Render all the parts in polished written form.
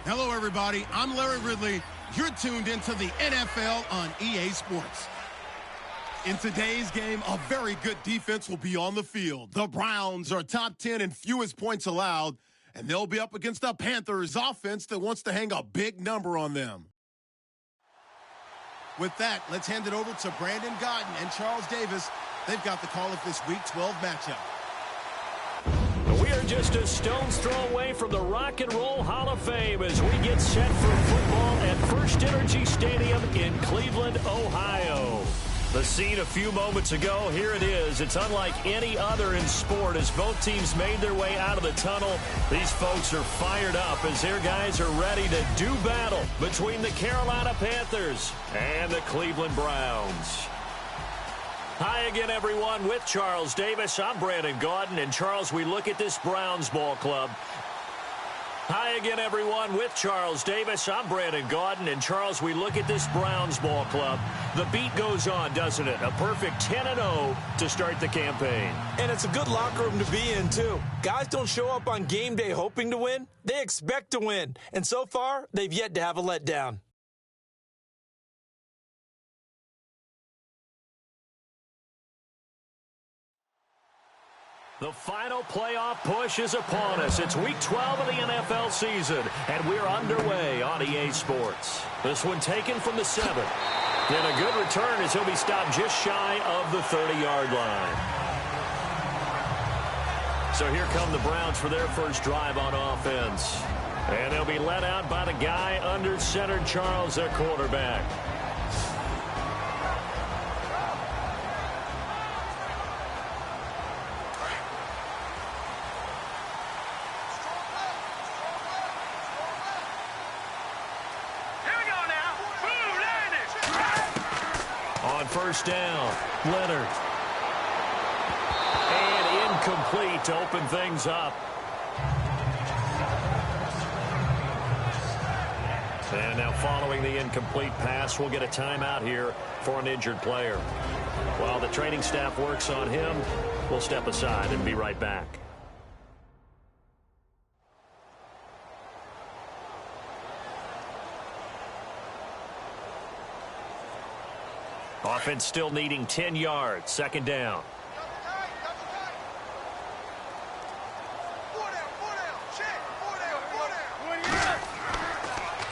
Hello, everybody. I'm Larry Ridley. You're tuned into the NFL on EA Sports. In today's game, a very good defense will be on the field. The Browns are top 10 in fewest points allowed, and they'll be up against the Panthers offense that wants to hang a big number on them. With that, let's hand it over to Brandon Godden and Charles Davis. They've got the call of this Week 12 matchup. We are just a stone's throw away from the Rock and Roll Hall of Fame as we get set for football at First Energy Stadium in Cleveland, Ohio. The scene a few moments ago, here it is. It's unlike any other in sport as both teams made their way out of the tunnel. These folks are fired up as their guys are ready to do battle between the Carolina Panthers and the Cleveland Browns. Hi again, everyone. With Charles Davis, I'm Brandon Gaudin. And, Charles, we look at this Browns ball club. Hi again, everyone. With Charles Davis, I'm Brandon Gaudin. And, Charles, we look at this Browns ball club. The beat goes on, doesn't it? A perfect 10-0 to start the campaign. And it's a good locker room to be in, too. Guys don't show up on game day hoping to win. They expect to win. And so far, they've yet to have a letdown. The final playoff push is upon us. It's Week 12 of the NFL season, and we're underway on EA Sports. This one taken from the 7th. And a good return as he'll be stopped just shy of the 30-yard line. So here come the Browns for their first drive on offense. And they'll be led out by the guy under center, Charles, their quarterback. First down, Leonard. And incomplete to open things up. And now following the incomplete pass, we'll get a timeout here for an injured player. While the training staff works on him, we'll step aside and be right back. Offense still needing 10 yards. Second down.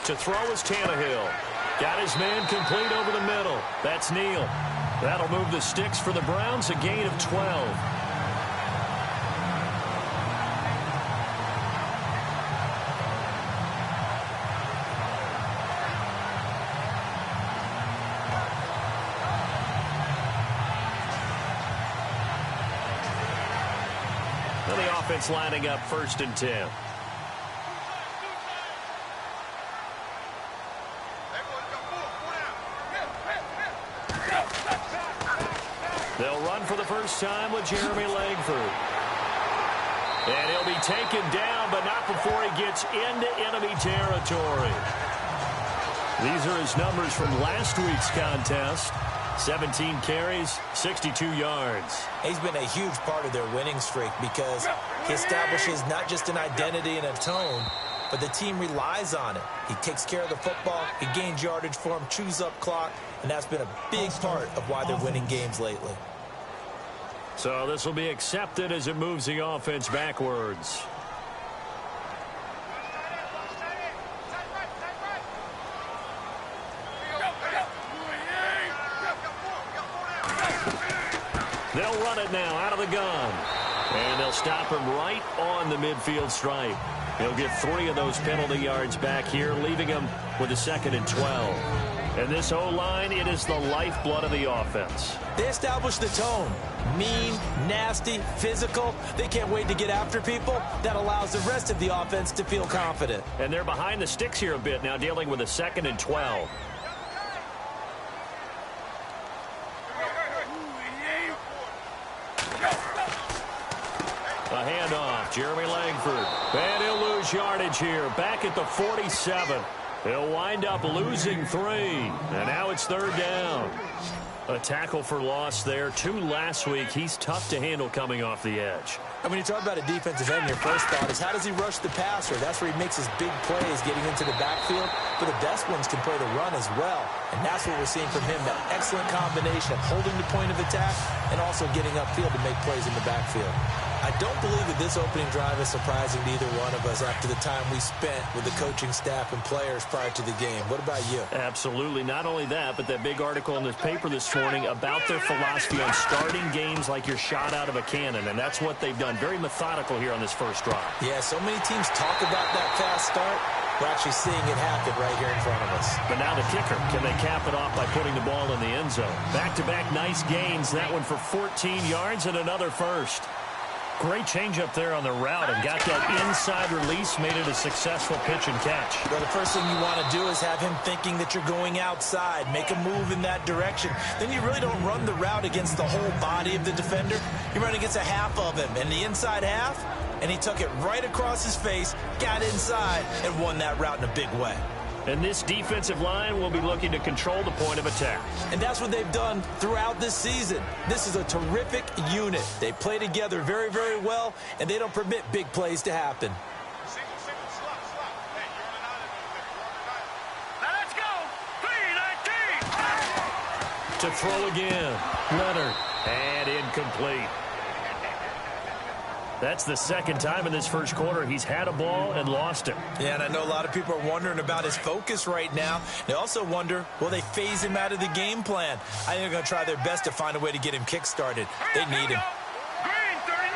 To throw is Tannehill. Got his man complete over the middle. That's Neal. That'll move the sticks for the Browns, a gain of 12. Offense lining up 1st and 10. They'll run for the first time with Jeremy Langford. And he'll be taken down, but not before he gets into enemy territory. These are his numbers from last week's contest. 17 carries, 62 yards. He's been a huge part of their winning streak because he establishes not just an identity and a tone, but the team relies on it. He takes care of the football, he gains yardage for him, chews up clock, and that's been a big part of why they're winning games lately. So this will be accepted as it moves the offense backwards. They'll run it now out of the gun. And they'll stop him right on the midfield stripe. He'll get 3 of those penalty yards back here, leaving him with a 2nd and 12. And this O-line, it is the lifeblood of the offense. They establish the tone. Mean, nasty, physical. They can't wait to get after people. That allows the rest of the offense to feel confident. And they're behind the sticks here a bit now, dealing with a 2nd and 12. A handoff, Jeremy Langford. And he'll lose yardage here, back at the 47. He'll wind up losing 3. And now it's 3rd down. A tackle for loss there. 2 last week. He's tough to handle coming off the edge. And when you talk about a defensive end, your first thought is, how does he rush the passer? That's where he makes his big plays getting into the backfield. But the best ones can play the run as well. And that's what we're seeing from him, that excellent combination of holding the point of attack and also getting upfield to make plays in the backfield. I don't believe that this opening drive is surprising to either one of us after the time we spent with the coaching staff and players prior to the game. What about you? Absolutely. Not only that, but that big article in this paper this morning about their philosophy on starting games like you're shot out of a cannon, and that's what they've done. Very methodical here on this first drive. Yeah, so many teams talk about that fast start. We're actually seeing it happen right here in front of us. But now the kicker. Can they cap it off by putting the ball in the end zone? Back-to-back nice gains. That one for 14 yards and another first. Great change up there on the route and got that inside release, made it a successful pitch and catch. Well, the first thing you want to do is have him thinking that you're going outside, make a move in that direction. Then you really don't run the route against the whole body of the defender. You run against a half of him, and the inside half, and he took it right across his face, got inside, and won that route in a big way. And this defensive line will be looking to control the point of attack. And that's what they've done throughout this season. This is a terrific unit. They play together very, very well, and they don't permit big plays to happen. Now let's go. 3-19. To throw again. Leonard. And incomplete. That's the second time in this first quarter he's had a ball and lost it. Yeah, and I know a lot of people are wondering about his focus right now. They also wonder, will they phase him out of the game plan? I think they're going to try their best to find a way to get him kick-started. They need him. Green 39!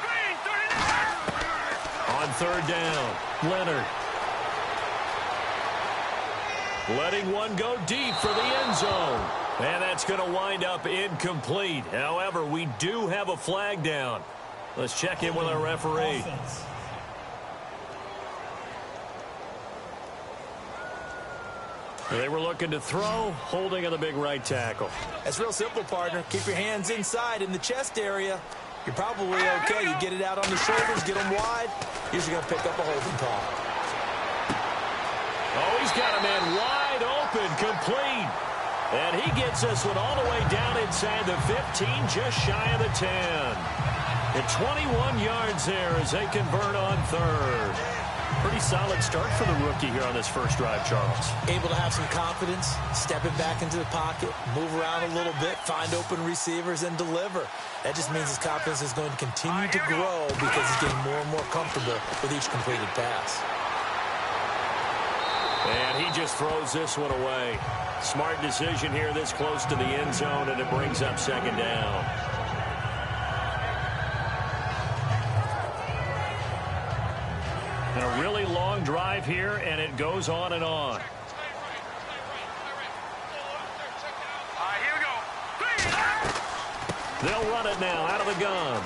Green 39! On third down, Leonard. Letting one go deep for the end zone. And that's going to wind up incomplete. However, we do have a flag down. Let's check in with our referee. They were looking to throw, holding on the big right tackle. That's real simple, partner. Keep your hands inside in the chest area. You're probably okay. You get it out on the shoulders, get them wide. Usually going to pick up a holding call. Oh, he's got a man wide open, complete. And he gets this one all the way down inside the 15, just shy of the 10. At 21 yards there as they convert on third. Pretty solid start for the rookie here on this first drive, Charles. Able to have some confidence, stepping back into the pocket, move around a little bit, find open receivers, and deliver. That just means his confidence is going to continue to grow because he's getting more and more comfortable with each completed pass. And he just throws this one away. Smart decision here this close to the end zone, and it brings up second down. And a really long drive here, and it goes on and on. Here we go. They'll run it now out of the gun.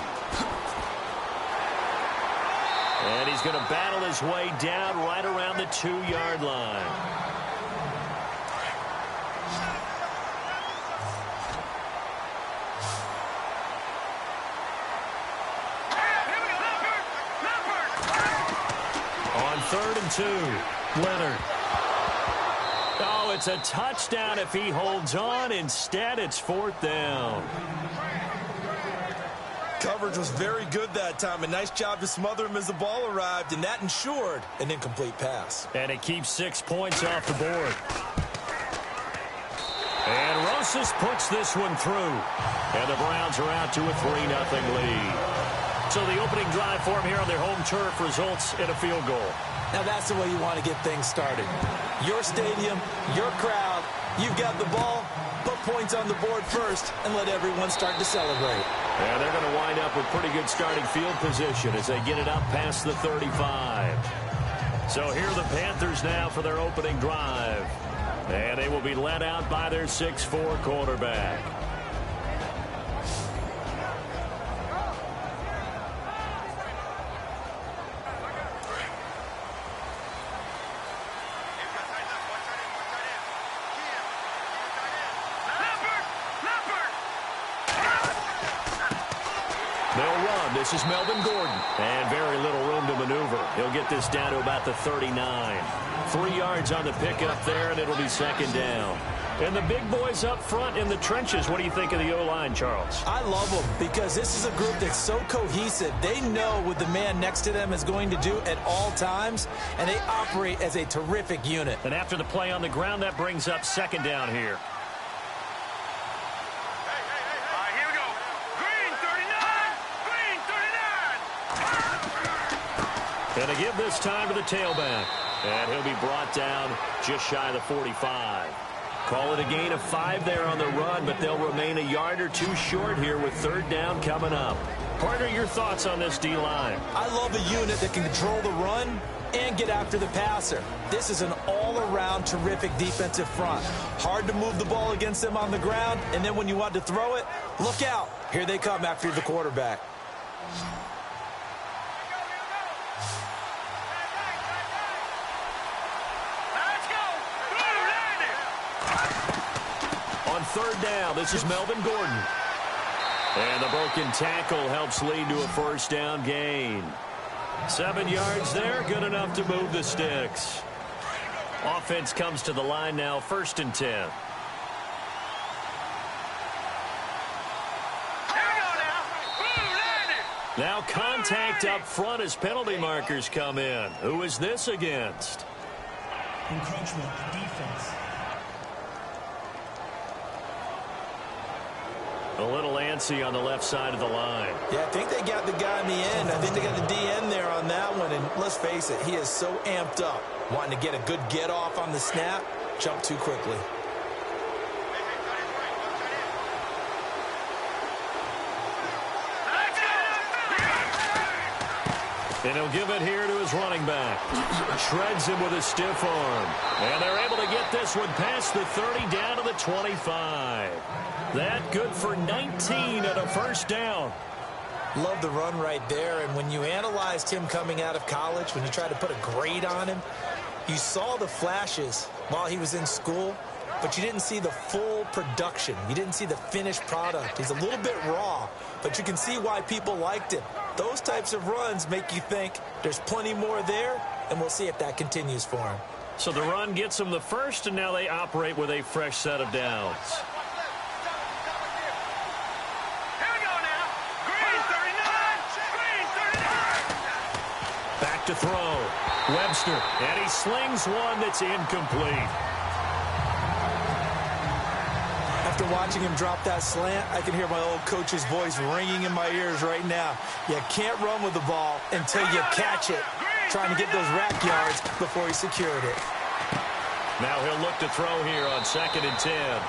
And he's going to battle his way down right around the 2-yard line. Third and 2. Leonard. Oh, it's a touchdown if he holds on. Instead, it's fourth down. Coverage was very good that time. A nice job to smother him as the ball arrived, and that ensured an incomplete pass. And it keeps 6 points off the board. And Rosas puts this one through. And the Browns are out to a 3-0 lead. So the opening drive for him here on their home turf results in a field goal. Now that's the way you want to get things started. Your stadium, your crowd, you've got the ball, put points on the board first, and let everyone start to celebrate. And they're going to wind up with pretty good starting field position as they get it up past the 35. So here are the Panthers now for their opening drive. And they will be led out by their 6'4" quarterback. They'll run. This is Melvin Gordon. And very little room to maneuver. He'll get this down to about the 39. 3 yards on the pickup there, and it'll be second down. And the big boys up front in the trenches, what do you think of the O-line, Charles? I love them because this is a group that's so cohesive. They know what the man next to them is going to do at all times, and they operate as a terrific unit. And after the play on the ground, that brings up second down here. Here we go. Green 39. Green 39. And to give this time to the tailback. And he'll be brought down just shy of the 45. Call it a gain of 5 there on the run, but they'll remain a yard or 2 short here with third down coming up. Partner, your thoughts on this D-line? I love a unit that can control the run and get after the passer. This is an all-around terrific defensive front. Hard to move the ball against them on the ground, and then when you want to throw it, look out. Here they come after the quarterback. Third down, this is Melvin Gordon. And the broken tackle helps lead to a first down gain. 7 yards there, good enough to move the sticks. Offense comes to the line now, 1st and 10. Now contact up front as penalty markers come in. Who is this against? Encroachment, defense. A little antsy on the left side of the line. Yeah, I think they got the guy in the end. I think they got the DN there on that one. And let's face it, he is so amped up. Wanting to get a good get off on the snap. Jump too quickly. And he'll give it here to his running back. Shreds him with a stiff arm. And they're able to get this one past the 30 down to the 25. That good for 19 and a first down. Love the run right there. And when you analyzed him coming out of college, when you tried to put a grade on him, you saw the flashes while he was in school, but you didn't see the full production. You didn't see the finished product. He's a little bit raw, but you can see why people liked him. Those types of runs make you think there's plenty more there, and we'll see if that continues for him. So the run gets them the first, and now they operate with a fresh set of downs. Here we go now. Green 39. Green 39. Back to throw. Webster, and he slings one that's incomplete. After watching him drop that slant, I can hear my old coach's voice ringing in my ears right now. You can't run with the ball until you catch it. Trying to get those rack yards before he secured it. Now he'll look to throw here on 2nd and 10.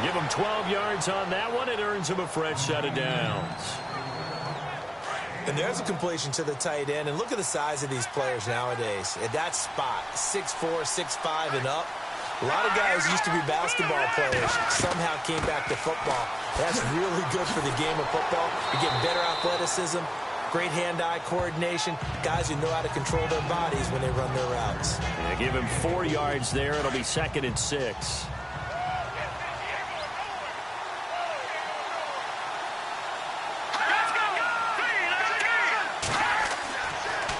Give him 12 yards on that one. It earns him a fresh set of downs. And there's a completion to the tight end. And look at the size of these players nowadays. At that spot, 6'4", 6'5", and up. A lot of guys used to be basketball players, somehow came back to football. That's really good for the game of football. You get better athleticism, great hand-eye coordination, guys who know how to control their bodies when they run their routes. Yeah, give him 4 yards there. It'll be 2nd and 6.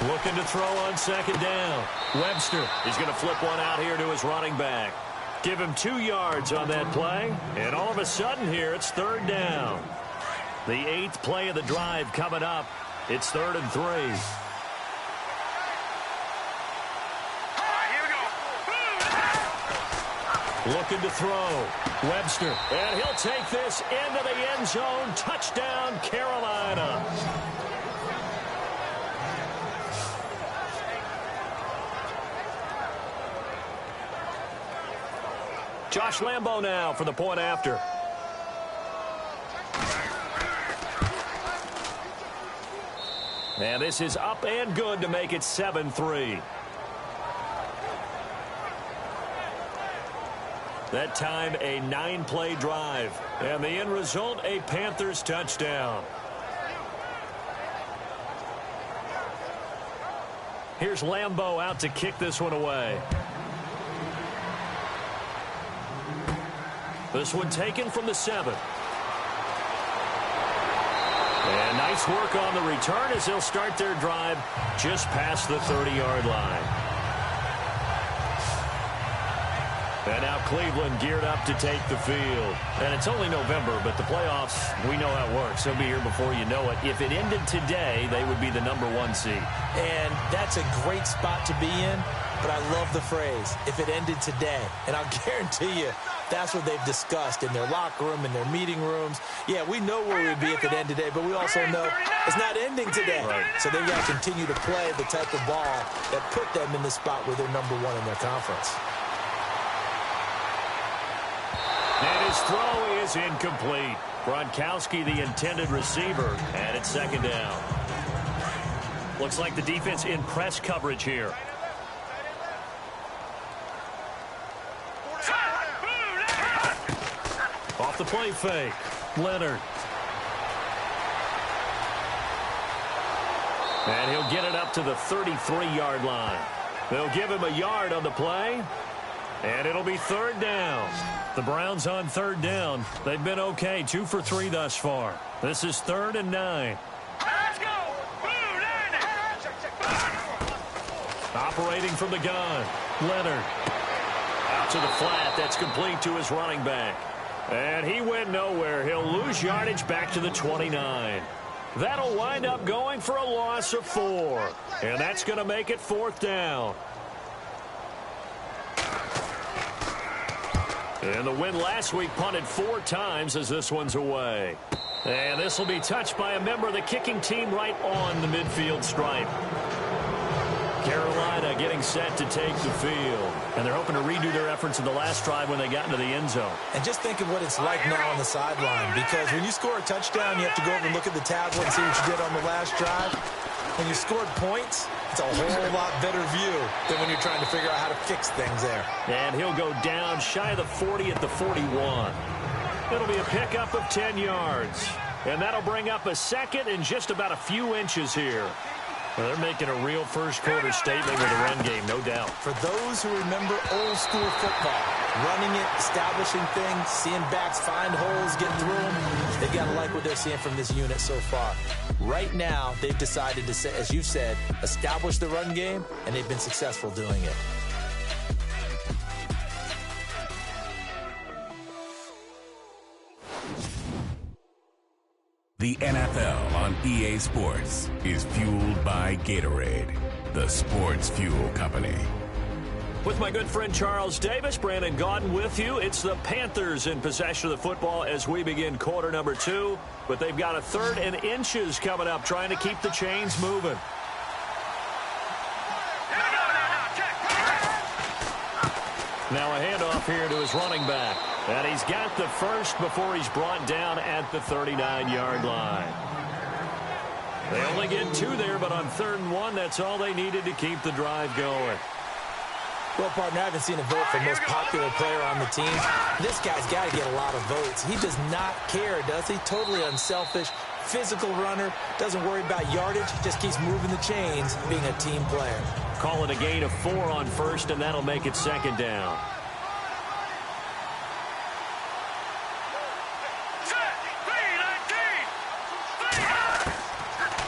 Looking to throw on 2nd down. Webster is going to flip one out here to his running back. Give him 2 yards on that play. And all of a sudden here, it's 3rd down. The 8th play of the drive coming up. It's 3rd and 3. Here we go. Looking to throw. Webster. And he'll take this into the end zone. Touchdown, Carolina. Josh Lambo now for the point after. And this is up and good to make it 7-3. That time a 9-play drive. And the end result, a Panthers touchdown. Here's Lambo out to kick this one away. This one taken from the 7. And nice Nice work on the return as they'll start their drive just past the 30-yard line. And now Cleveland geared up to take the field. And it's only November, but the playoffs, we know how it works. They'll be here before you know it. If it ended today, they would be the #1 seed. And that's a great spot to be in, but I love the phrase, if it ended today. And I'll guarantee you, that's what they've discussed in their locker room, in their meeting rooms. Yeah, we know where we'd be if it ended today, but we also know it's not ending today. Right. So they've got to continue to play the type of ball that put them in the spot where they're #1 in their conference. And his throw is incomplete. Gronkowski, the intended receiver, and it's second down. Looks like the defense in press coverage here. Off the play fake. Leonard. And he'll get it up to the 33-yard line. They'll give him a yard on the play. And it'll be third down. The Browns on third down. They've been okay, 2 for 3 thus far. This is 3rd and 9. Let's go! Operating from the gun. Leonard. Out to the flat. That's complete to his running back. And he went nowhere. He'll lose yardage back to the 29. That'll wind up going for a loss of 4. And that's going to make it 4th down. And the win last week punted 4 times as this one's away. And this will be touched by a member of the kicking team right on the midfield stripe. Carolina getting set to take the field. And they're hoping to redo their efforts in the last drive when they got into the end zone. And just think of what it's like now on the sideline, because when you score a touchdown, you have to go over and look at the tablet and see what you did on the last drive. When you scored points, it's a whole lot better view than when you're trying to figure out how to fix things there. And he'll go down shy of the 40 at the 41. It'll be a pickup of 10 yards. And that'll bring up a second and just about a few inches here. Well, they're making a real first-quarter statement with a run game, no doubt. For those who remember old-school football, running it, establishing things, seeing backs find holes, get through them, they've got to like what they're seeing from this unit so far. Right now, they've decided to, as you said, establish the run game, and they've been successful doing it. The NFL on EA Sports is fueled by Gatorade, the sports fuel company. With my good friend Charles Davis, Brandon Gaudin with you. It's the Panthers in possession of the football as we begin quarter number 2. But they've got a 3rd and inches coming up, trying to keep the chains moving. Now a handoff here to his running back. And he's got the first before he's brought down at the 39-yard line. They only get 2 there, but on 3rd and 1, that's all they needed to keep the drive going. Well, partner, I haven't seen a vote for most popular player on the team. This guy's got to get a lot of votes. He does not care, does he? Totally unselfish, physical runner, doesn't worry about yardage, just keeps moving the chains, being a team player. Call it a gain of 4 on 1st, and that'll make it 2nd down.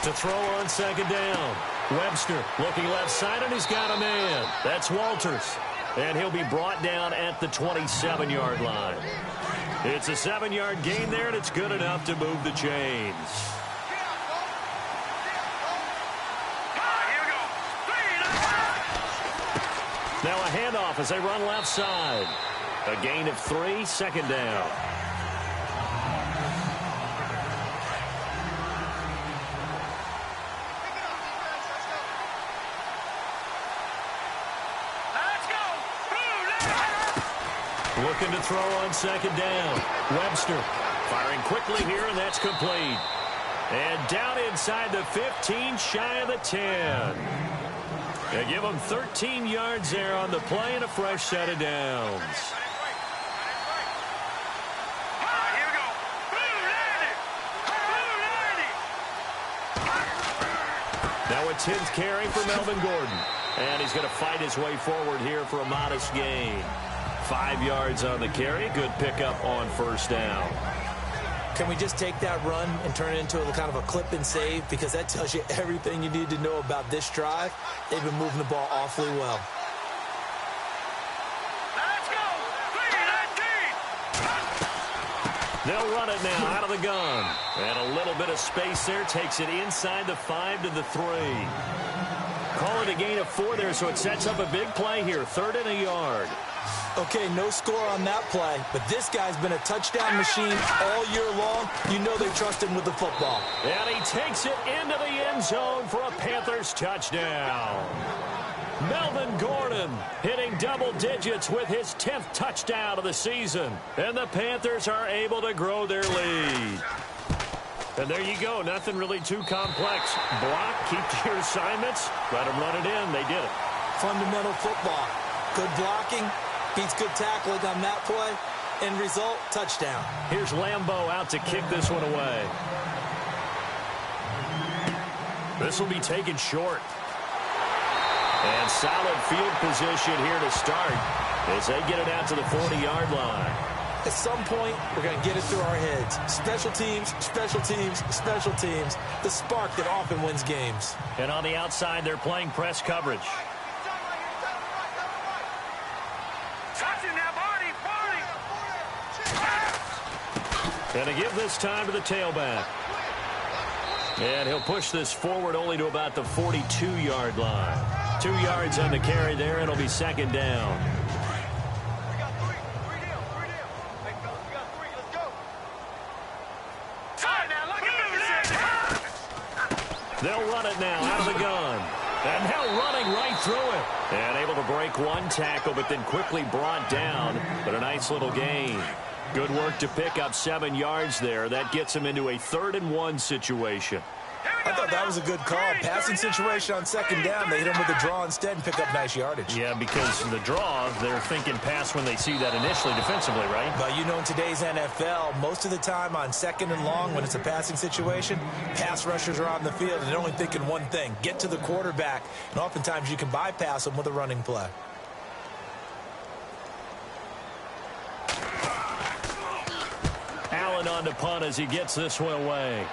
To throw on 2nd down. Webster looking left side, and he's got a man. That's Walters. And he'll be brought down at the 27-yard line. It's a 7-yard gain there, and it's good enough to move the chains. Now a handoff as they run left side. A gain of 3, 2nd down. Looking to throw on 2nd down. Webster firing quickly here, and that's complete. And down inside the 15, shy of the 10. They give them 13 yards there on the play and a fresh set of downs. Now a 10th carry for Melvin Gordon. And he's going to fight his way forward here for a modest gain. 5 yards on the carry. Good pickup on 1st down. Can we just take that run and turn it into a kind of a clip and save? Because that tells you everything you need to know about this drive. They've been moving the ball awfully well. Let's go. 3-19. They'll run it now out of the gun. And a little bit of space there. Takes it inside the 5 to the 3. Call it a gain of 4 there, so it sets up a big play here. 3rd and a yard. Okay, no score on that play, but this guy's been a touchdown machine all year long. You know they trust him with the football. And he takes it into the end zone for a Panthers touchdown. Melvin Gordon hitting double digits with his 10th touchdown of the season. And the Panthers are able to grow their lead. And there you go. Nothing really too complex. Block, keep to your assignments, let them run it in. They did it. Fundamental football. Good blocking. Beats good tackling on that play. End result, touchdown. Here's Lambeau out to kick this one away. This will be taken short. And solid field position here to start as they get it out to the 40-yard line. At some point, we're going to get it through our heads. Special teams, special teams, special teams. The spark that often wins games. And on the outside, they're playing press coverage. And to give this time to the tailback. And he'll push this forward only to about the 42-yard line. 2 yards on the carry there, and it'll be 2nd down. They'll run it now out of the gun. And now running right through it. And able to break one tackle, but then quickly brought down. But a nice little gain. Good work to pick up 7 yards there. That gets him into a 3rd and 1 situation. I thought that was a good call. Passing situation on 2nd down. They hit him with a draw instead and pick up nice yardage. Yeah, because the draw, they're thinking pass when they see that initially defensively, right? But you know, in today's NFL, most of the time on 2nd and long, when it's a passing situation, pass rushers are on the field and they're only thinking one thing, get to the quarterback. And oftentimes you can bypass them with a running play. Allen on to punt as he gets this one away.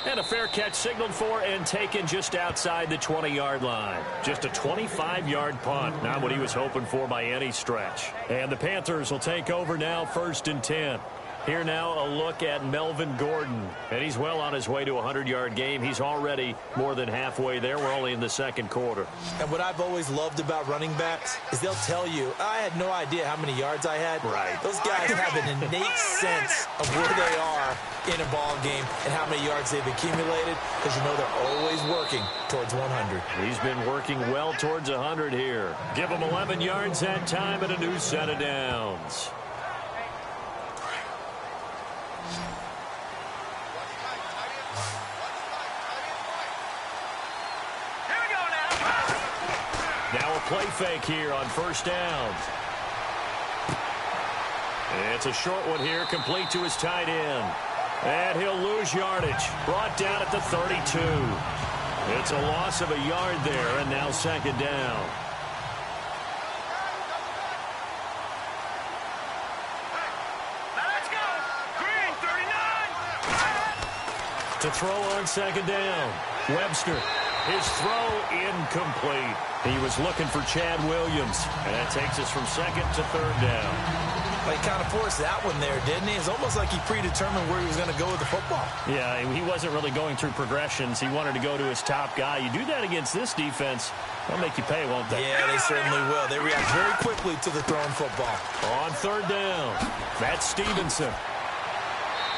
And a fair catch signaled for and taken just outside the 20-yard line. Just a 25-yard punt. Not what he was hoping for by any stretch. And the Panthers will take over now, 1st and 10. Here now a look at Melvin Gordon. And he's well on his way to a 100-yard game. He's already more than halfway there. We're only in the 2nd quarter. And what I've always loved about running backs is they'll tell you, I had no idea how many yards I had. Right. Those guys have an innate sense of where they are in a ball game and how many yards they've accumulated, because you know they're always working towards 100. He's been working well towards 100 here. Give him 11 yards that time and a new set of downs. Now a play fake here on 1st down. It's a short one here, complete to his tight end. And he'll lose yardage. Brought down at the 32. It's a loss of a yard there, and now 2nd down. Let's go. Green, 39. To throw on 2nd down. Webster. His throw incomplete. He was looking for Chad Williams. And that takes us from 2nd to 3rd down. Well, he kind of forced that one there, didn't he? It's almost like he predetermined where he was going to go with the football. Yeah, he wasn't really going through progressions. He wanted to go to his top guy. You do that against this defense, they'll make you pay, won't they? Yeah, they certainly will. They react very quickly to the thrown football. On 3rd down, that's Stevenson.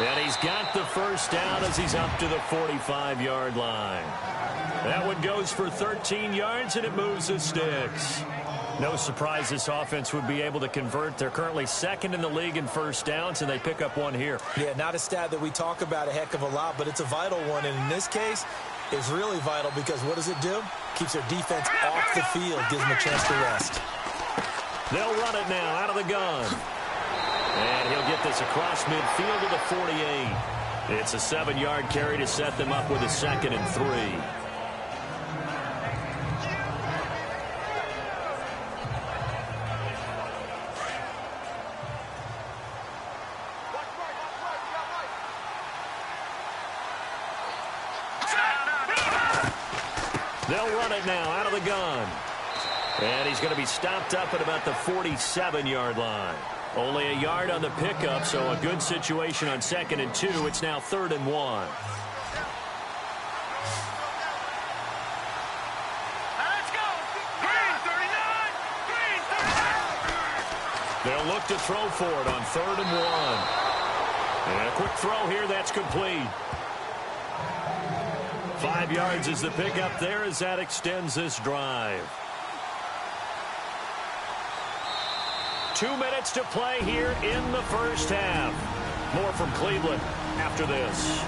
And he's got the 1st down as he's up to the 45-yard line. That one goes for 13 yards, and it moves the sticks. No surprise this offense would be able to convert. They're currently 2nd in the league in 1st downs, and they pick up one here. Yeah, not a stat that we talk about a heck of a lot, but it's a vital one. And in this case, it's really vital because what does it do? Keeps their defense off the field, gives them a chance to rest. They'll run it now out of the gun. And he'll get this across midfield to the 48. It's a 7-yard carry to set them up with a 2nd and 3. They'll run it now out of the gun. And he's going to be stopped up at about the 47-yard line. Only a yard on the pickup, so a good situation on 2nd and 2. It's now 3rd and 1. Let's go. Green 39. Green 39. They'll look to throw for it on 3rd and 1. And a quick throw here, that's complete. 5 yards is the pickup there as that extends this drive. 2 minutes to play here in the first half. More from Cleveland after this.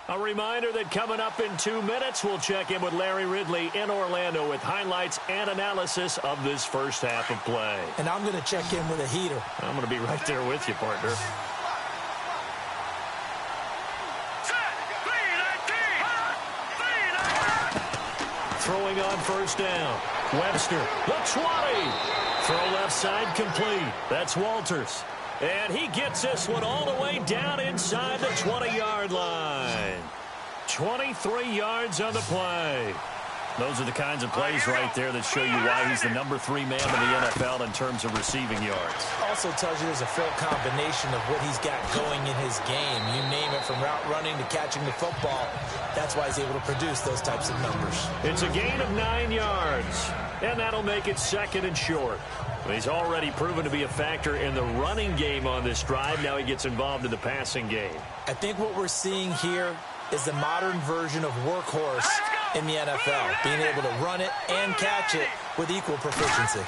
A reminder that coming up in 2 minutes, we'll check in with Larry Ridley in Orlando with highlights and analysis of this first half of play. And I'm going to check in with a heater. I'm going to be right there with you, partner. Throwing on first down. Webster, the 20. Throw left side complete. That's Walters. And he gets this one all the way down inside the 20-yard line. 23 yards on the play. Those are the kinds of plays right there that show you why he's the number 3 man in the NFL in terms of receiving yards. Also tells you there's a full combination of what he's got going in his game. You name it, from route running to catching the football. That's why he's able to produce those types of numbers. It's a gain of 9 yards, and that'll make it 2nd and short. He's already proven to be a factor in the running game on this drive. Now he gets involved in the passing game. I think what we're seeing here is the modern version of workhorse in the NFL, being able to run it and catch it with equal proficiency.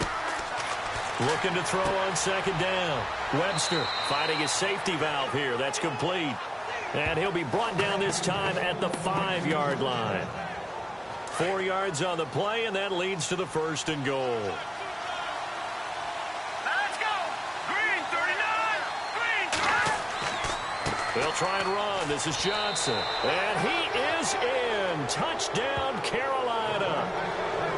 Looking to throw on 2nd down. Webster finding his safety valve here. That's complete. And he'll be brought down this time at the 5-yard line. 4 yards on the play, and that leads to the 1st and goal. Let's go. Green 39. Green 39. They'll try and run. This is Johnson. And he is in. Touchdown, Carolina.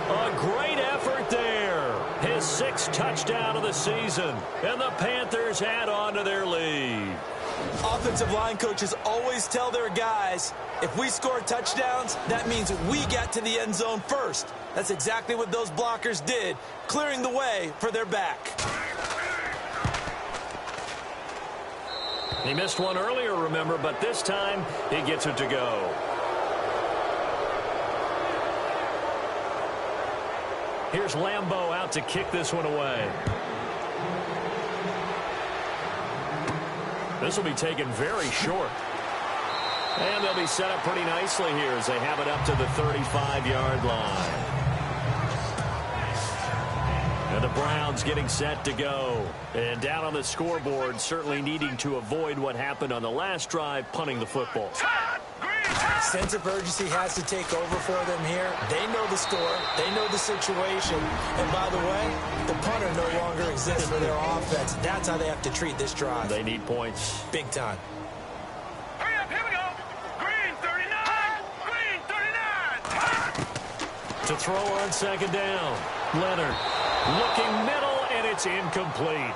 A great effort there. His 6th touchdown of the season. And the Panthers add on to their lead. Offensive line coaches always tell their guys, if we score touchdowns, that means we get to the end zone first. That's exactly what those blockers did, clearing the way for their back. He missed one earlier, remember, but this time he gets it to go. Here's Lambeau out to kick this one away. This will be taken very short. And they'll be set up pretty nicely here as they have it up to the 35-yard line. And the Browns getting set to go. And down on the scoreboard, certainly needing to avoid what happened on the last drive, punting the football. Sense of urgency has to take over for them here. They know the score. They know the situation. And by the way, the punter no longer exists for their offense. That's how they have to treat this drive. They need points. Big time. Hurry up, here we go. Green 39. Green 39. To throw on 2nd down. Leonard looking middle, and it's incomplete.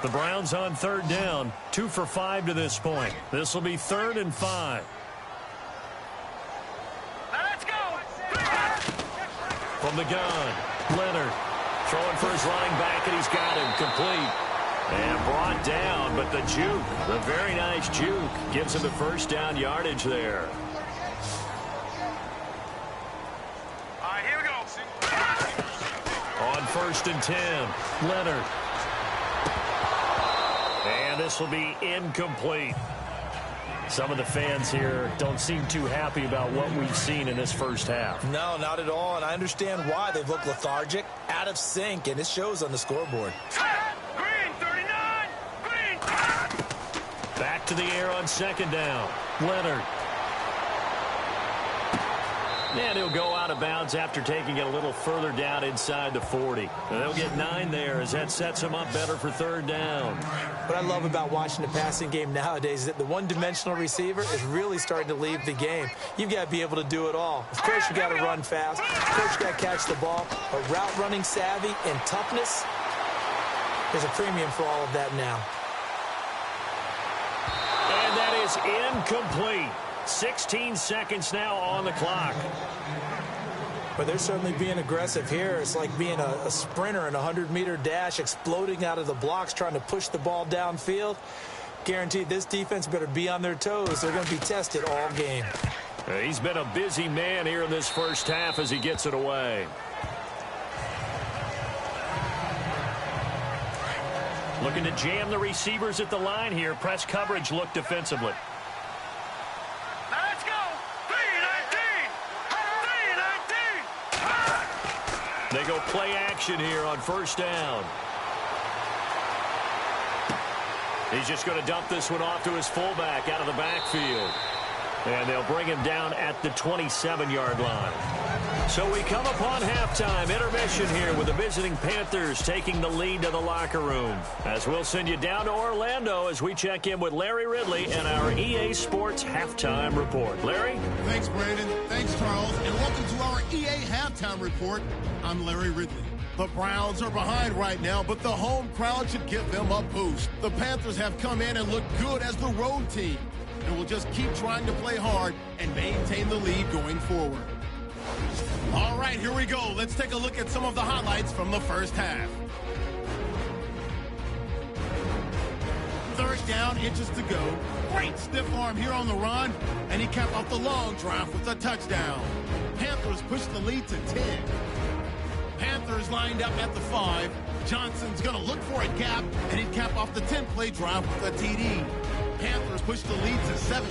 The Browns on 3rd down, 2 for 5 to this point. This will be 3rd and 5. Let's go. From the gun, Leonard throwing for his running back, and he's got him complete. And brought down, but the juke, the very nice juke, gives him the 1st down yardage there. All right, here we go. On 1st and 10, Leonard. And this will be incomplete. Some of the fans here don't seem too happy about what we've seen in this first half. No, not at all, and I understand why. They've looked lethargic, out of sync, and it shows on the scoreboard. Green 39. Green. Back to the air on 2nd down. Leonard. And he'll go out of bounds after taking it a little further down inside the 40. And they'll get 9 there as that sets them up better for third down. What I love about watching the passing game nowadays is that the one-dimensional receiver is really starting to leave the game. You've got to be able to do it all. Of course, you got to run fast. Of course, you got to catch the ball. But route running savvy and toughness, there's a premium for all of that now. And that is incomplete. 16 seconds now on the clock. But they're certainly being aggressive here. It's like being a sprinter in a 100-meter dash, exploding out of the blocks, trying to push the ball downfield. Guaranteed this defense better be on their toes. They're going to be tested all game. He's been a busy man here in this first half as he gets it away. Looking to jam the receivers at the line here. Press coverage look defensively. Let's go. 3-19. They go play action here on first down. He's just going to dump this one off to his fullback out of the backfield. And they'll bring him down at the 27-yard line. So we come upon halftime intermission here with the visiting Panthers taking the lead to the locker room. As we'll send you down to Orlando as we check in with Larry Ridley and our EA Sports Halftime Report. Larry? Thanks, Brandon. Thanks, Charles. And welcome to our EA Halftime Report. I'm Larry Ridley. The Browns are behind right now, but the home crowd should give them a boost. The Panthers have come in and looked good as the road team, and will just keep trying to play hard and maintain the lead going forward. All right, here we go. Let's take a look at some of the highlights from the first half. Third down, inches to go. Great stiff arm here on the run, and he capped off the long drive with a touchdown. Panthers push the lead to 10. Panthers lined up at the 5. Johnson's going to look for a gap, and he'd cap off the 10-play drive with a TD. Panthers push the lead to 17.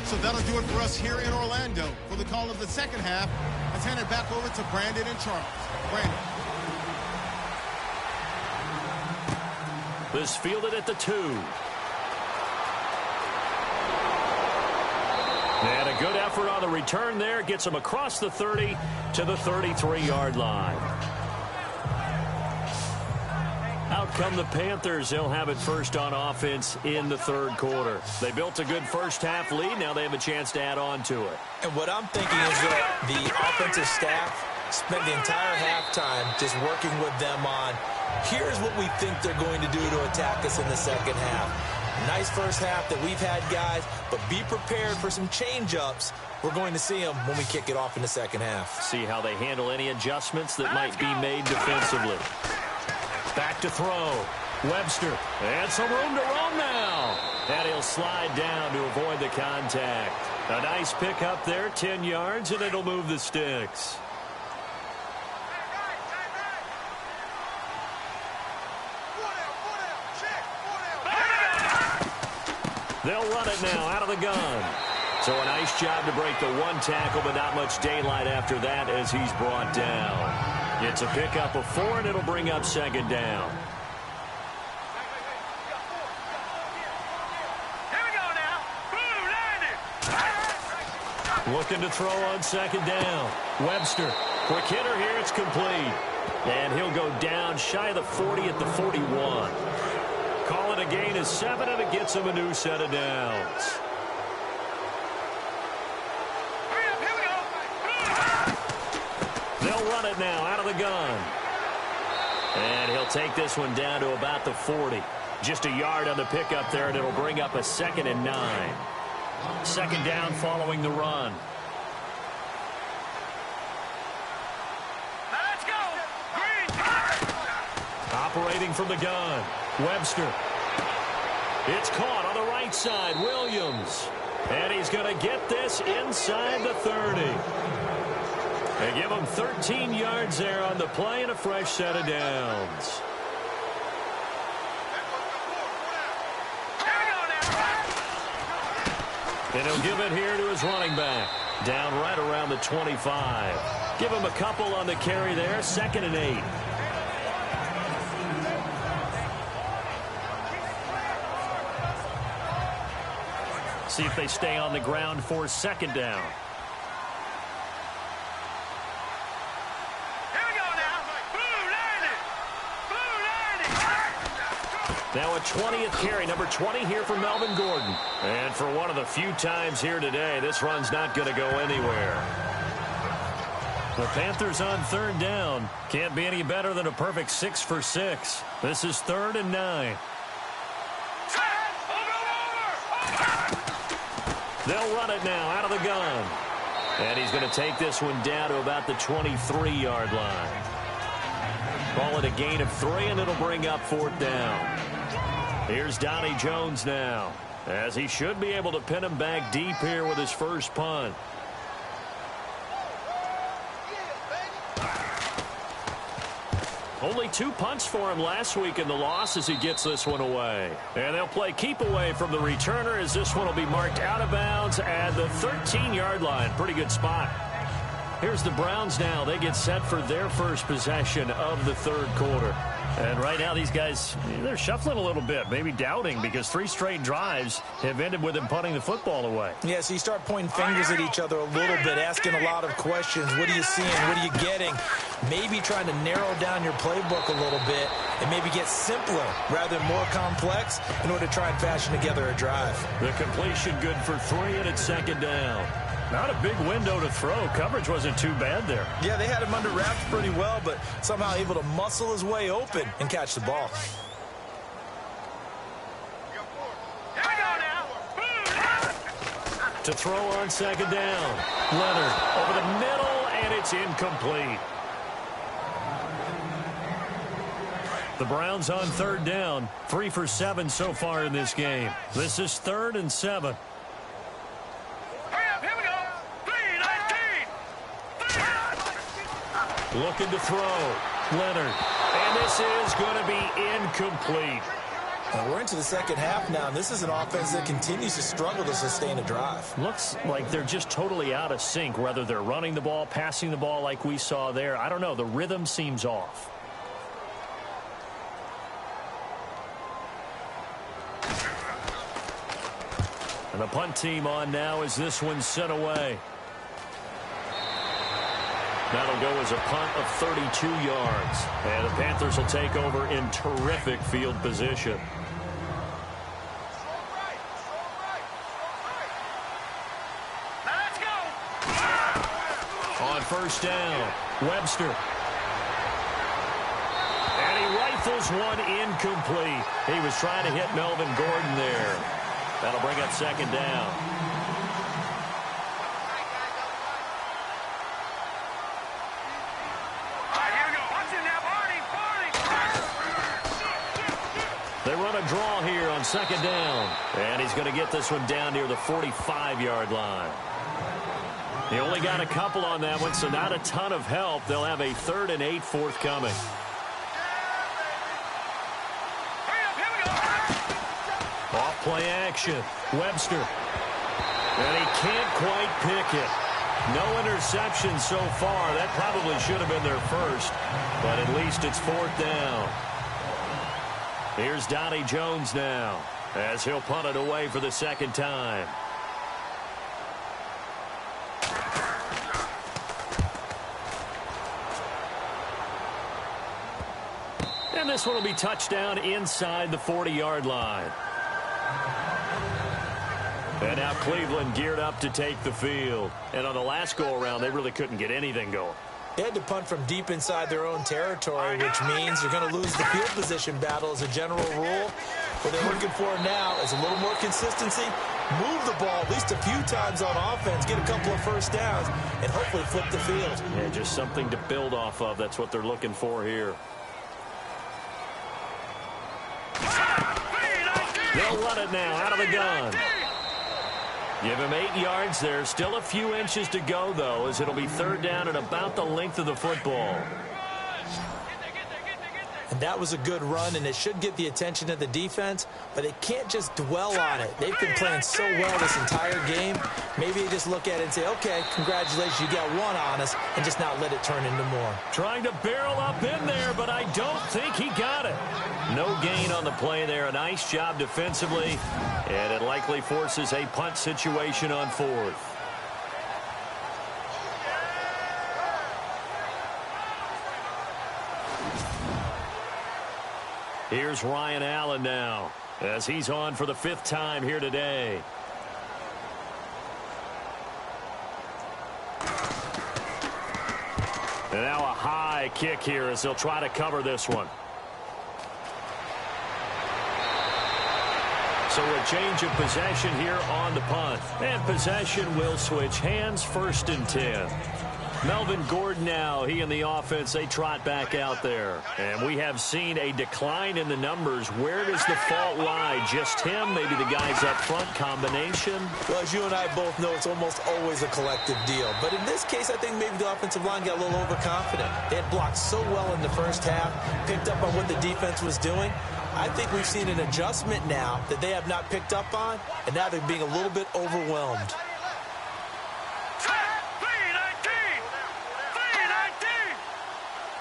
So that'll do it for us here in Orlando. For the call of the second half, let's hand it back over to Brandon and Charles. Brandon. This fielded at the 2. And a good effort on the return there. Gets him across the 30 to the 33-yard line. Out come the Panthers. They'll have it first on offense in the third quarter. They built a good first half lead. Now they have a chance to add on to it. And what I'm thinking is that the offensive staff spent the entire halftime just working with them on, here's what we think they're going to do to attack us in the second half. Nice first half that we've had, guys, but be prepared for some change-ups. We're going to see them when we kick it off in the second half. See how they handle any adjustments that might be made defensively. Back to throw. Webster. And some room to roam now. And he'll slide down to avoid the contact. A nice pickup there, 10 yards, and it'll move the sticks. They'll run it now out of the gun. So a nice job to break the one tackle, but not much daylight after that as he's brought down. It's a pickup of 4, and it'll bring up second down. Here we go now. Boom, landed. Looking to throw on second down. Webster. Quick hitter here. It's complete. And he'll go down shy of the 40 at the 41. Call it a gain of 7, and it gets him a new set of downs. They'll run it now out of the gun. And he'll take this one down to about the 40. Just a yard on the pickup there, and it'll bring up a 2nd and 9. Second down following the run. Let's go. Green. Operating from the gun. Webster. It's caught on the right side. Williams. And he's going to get this inside the 30. They give him 13 yards there on the play and a fresh set of downs. And he'll give it here to his running back. Down right around the 25. Give him a couple on the carry there. 2nd and 8. See if they stay on the ground for second down. Now a 20th carry, number 20 here for Melvin Gordon. And for one of the few times here today, this run's not going to go anywhere. The Panthers on third down. Can't be any better than a perfect 6 for 6. This is 3rd and 9. They'll run it now out of the gun. And he's going to take this one down to about the 23-yard line. Call it a gain of 3, and it'll bring up 4th down. Here's Donnie Jones now, as he should be able to pin him back deep here with his first punt. Only 2 punts for him last week in the loss as he gets this one away. And they'll play keep away from the returner as this one will be marked out of bounds at the 13-yard line. Pretty good spot. Here's the Browns now. They get set for their first possession of the 3rd quarter. And right now these guys, they're shuffling a little bit, maybe doubting, because 3 straight drives have ended with them punting the football away. Yeah, so you start pointing fingers at each other a little bit, asking a lot of questions. What are you seeing? What are you getting? Maybe trying to narrow down your playbook a little bit and maybe get simpler rather than more complex in order to try and fashion together a drive. The completion good for 3, and it's 2nd down. Not a big window to throw. Coverage wasn't too bad there. Yeah, they had him under wraps pretty well, but somehow able to muscle his way open and catch the ball. To throw on 2nd down. Leonard over the middle, and it's incomplete. The Browns on 3rd down. 3 for 7 so far in this game. This is 3rd and 7. Looking to throw. Leonard. And this is going to be incomplete. And we're into the 2nd half now, and this is an offense that continues to struggle to sustain a drive. Looks like they're just totally out of sync, whether they're running the ball, passing the ball like we saw there. I don't know. The rhythm seems off. And the punt team on now as this one's sent away. That'll go as a punt of 32 yards. And the Panthers will take over in terrific field position. Let's go. On 1st down, Webster. And he rifles one incomplete. He was trying to hit Melvin Gordon there. That'll bring up 2nd down. They run a draw here on 2nd down. And he's going to get this one down near the 45-yard line. He only got a couple on that one, so not a ton of help. They'll have a 3rd and 8 forthcoming. Off play action. Webster. And he can't quite pick it. No interception so far. That probably should have been their first. But at least it's 4th down. Here's Donnie Jones now as he'll punt it away for the 2nd time. And this one will be touchdown inside the 40-yard line. And now Cleveland geared up to take the field. And on the last go-around, they really couldn't get anything going. They had to punt from deep inside their own territory, which means they're going to lose the field position battle as a general rule. What they're looking for now is a little more consistency, move the ball at least a few times on offense, get a couple of 1st downs, and hopefully flip the field. Yeah, just something to build off of. That's what they're looking for here. They'll run it now out of the gun. Give him 8 yards there. Still a few inches to go, though, as it'll be 3rd down and about the length of the football. And that was a good run, and it should get the attention of the defense, but they can't just dwell on it. They've been playing so well this entire game. Maybe they just look at it and say, okay, congratulations, you got one on us, and just not let it turn into more. Trying to barrel up in there, but I don't think he got it. No gain on the play there. A nice job defensively, and it likely forces a punt situation on 4th. Here's Ryan Allen now, as he's on for the 5th time here today. And now a high kick here as they'll try to cover this one. So a change of possession here on the punt. And possession will switch hands, 1st and 10. Melvin Gordon now, he and the offense, they trot back out there. And we have seen a decline in the numbers. Where does the fault lie? Just him, maybe the guys up front, combination? Well, as you and I both know, it's almost always a collective deal. But in this case, I think maybe the offensive line got a little overconfident. They had blocked so well in the first half, picked up on what the defense was doing. I think we've seen an adjustment now that they have not picked up on, and now they're being a little bit overwhelmed.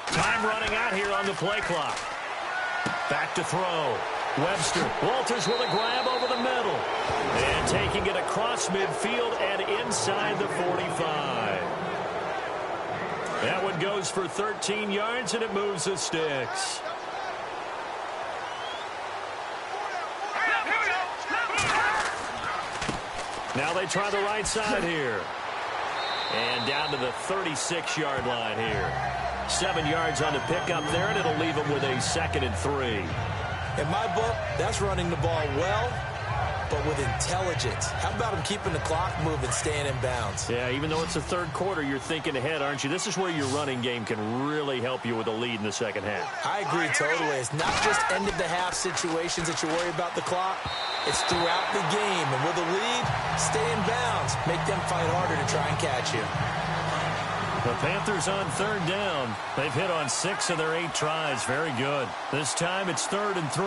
Time running out here on the play clock. Back to throw. Webster. Walters with a grab over the middle. And taking it across midfield and inside the 45. That one goes for 13 yards, and it moves the sticks. Now they try the right side here. And down to the 36-yard line here. 7 yards on the pickup there, and it'll leave them with a 2nd and 3. In my book, that's running the ball well, but with intelligence. How about him keeping the clock moving, staying in bounds? Yeah, even though it's the 3rd quarter, you're thinking ahead, aren't you? This is where your running game can really help you with a lead in the 2nd half. I agree totally. It's not just end-of-the-half situations that you worry about the clock. It's throughout the game. And with a lead, stay in bounds. Make them fight harder to try and catch you. The Panthers on 3rd down. They've hit on 6 of their 8 tries. Very good. This time it's 3rd and 3.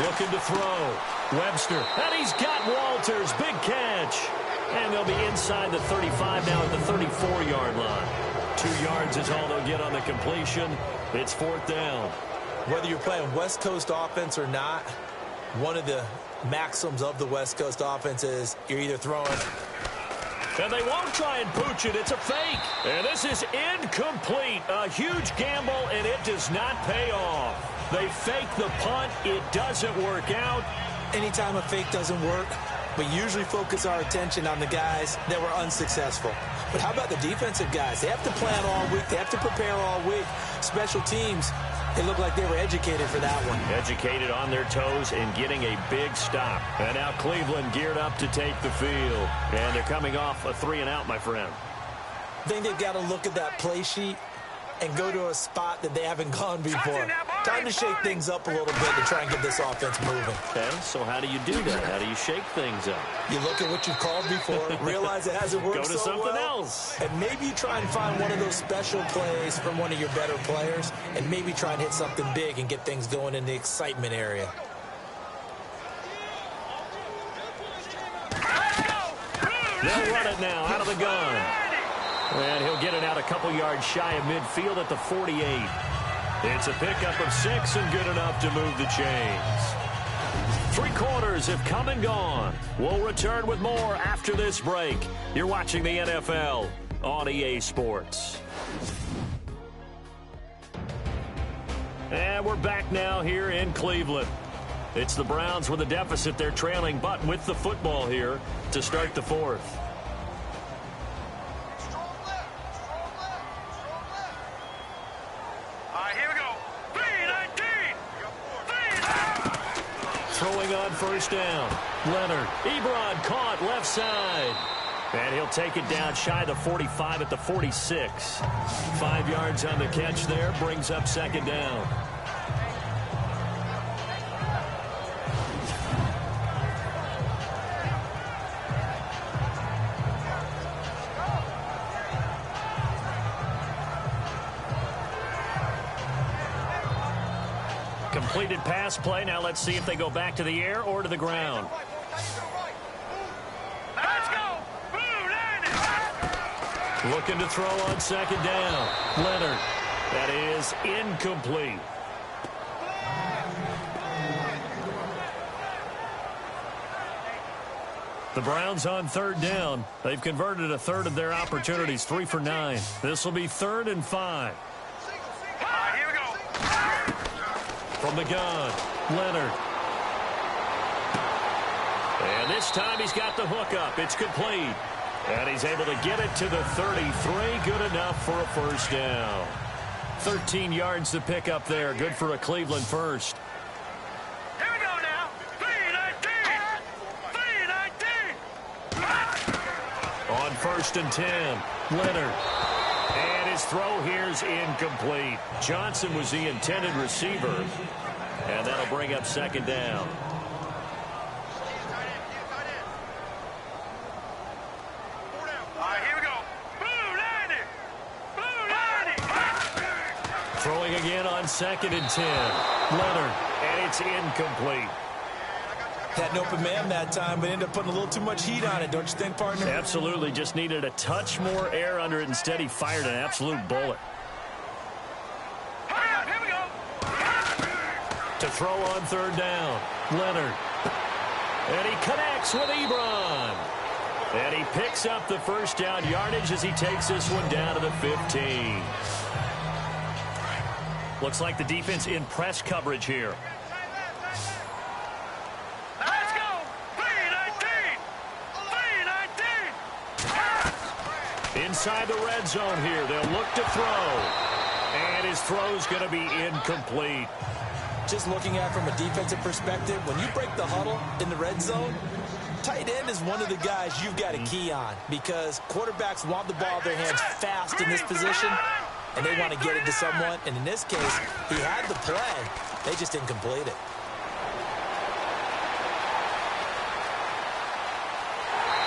Looking to throw. Webster. And he's got Walters. Big catch. And they'll be inside the 35 now at the 34-yard line. 2 yards is all they'll get on the completion. It's 4th down. Whether you're playing West Coast offense or not, one of the maxims of the West Coast offense is you're either throwing. And they won't try and pooch it. It's a fake. And this is incomplete. A huge gamble, and it does not pay off. They fake the punt. It doesn't work out. Anytime a fake doesn't work, we usually focus our attention on the guys that were unsuccessful. But how about the defensive guys? They have to plan all week. They have to prepare all week. Special teams, they look like they were educated for that one. Educated on their toes and getting a big stop. And now Cleveland geared up to take the field. And they're coming off a 3-and-out, my friend. I think they've got to look at that play sheet and go to a spot that they haven't gone before. Time to shake things up a little bit to try and get this offense moving. Okay, so how do you do that? How do you shake things up? You look at what you've called before, realize it hasn't worked Go to so something well, else. and maybe you try and find one of those special plays from one of your better players, and maybe try and hit something big and get things going in the excitement area. They'll run it now out of the gun. And he'll get it out a couple yards shy of midfield at the 48. It's a pickup of 6 and good enough to move the chains. 3 quarters have come and gone. We'll return with more after this break. You're watching the NFL on EA Sports. And we're back now here in Cleveland. It's the Browns with a deficit. They're trailing, but with the football here to start the 4th. Throwing on 1st down. Leonard. Ebron caught left side. And he'll take it down shy of the 45 at the 46. 5 yards on the catch there. Brings up 2nd down. Completed pass play. Now let's see if they go back to the air or to the ground. Let's go! Looking to throw on 2nd down. Leonard. That is incomplete. The Browns on third down. They've converted a third of their opportunities, 3 for 9. This will be 3rd and 5. Here we go. From the gun, Leonard. And this time he's got the hook up. It's complete. And he's able to get it to the 33. Good enough for a first down. 13 yards to pick up there. Good for a Cleveland first. Here we go now. 3-19. 3-19. On 1st and 10, Leonard. And his throw here's incomplete. Johnson was the intended receiver. And that'll bring up 2nd down. Here we go. Blue 90. Blue 90. Throwing again on 2nd and 10. Leonard. And it's incomplete. Had an open man that time, but ended up putting a little too much heat on it, don't you think, partner? Absolutely. Just needed a touch more air under it. Instead, he fired an absolute bullet. Here we go. To throw on 3rd down, Leonard. And he connects with Ebron. And he picks up the first down yardage as he takes this one down to the 15. Looks like the defense in press coverage here. Let's go. 3-19. 3-19. Inside the red zone here, they'll look to throw. And his throw's going to be incomplete. Just looking at it from a defensive perspective, when you break the huddle in the red zone, tight end is one of the guys you've got to key on because quarterbacks want the ball in their hands fast in this position, and they want to get it to someone. And in this case, he had the play. They just didn't complete it.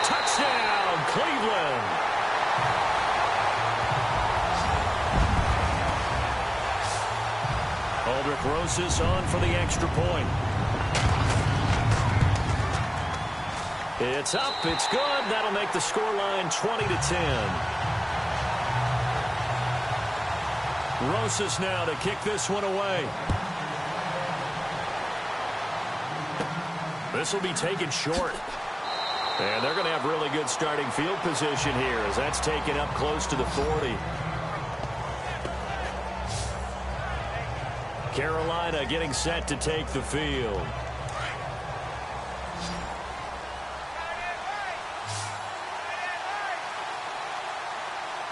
Touchdown, Cleveland. Aldrich Rosas on for the extra point. It's up, it's good. That'll make the scoreline 20-10. Rosas now to kick this one away. This will be taken short. And they're going to have really good starting field position here as that's taken up close to the 40. Carolina getting set to take the field.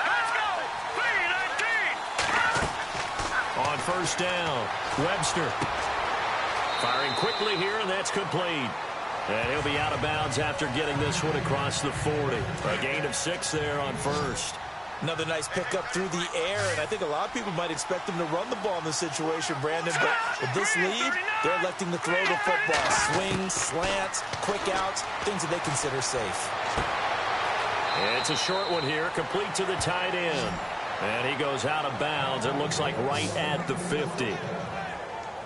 Let's go. 3-19. On 1st down, Webster. Firing quickly here, and that's complete. And he'll be out of bounds after getting this one across the 40. A gain of 6 there on 1st. Another nice pickup through the air, and I think a lot of people might expect them to run the ball in this situation, Brandon, but with this lead, they're electing to throw the football. Swings, slants, quick outs, things that they consider safe. It's a short one here, complete to the tight end. And he goes out of bounds, it looks like right at the 50.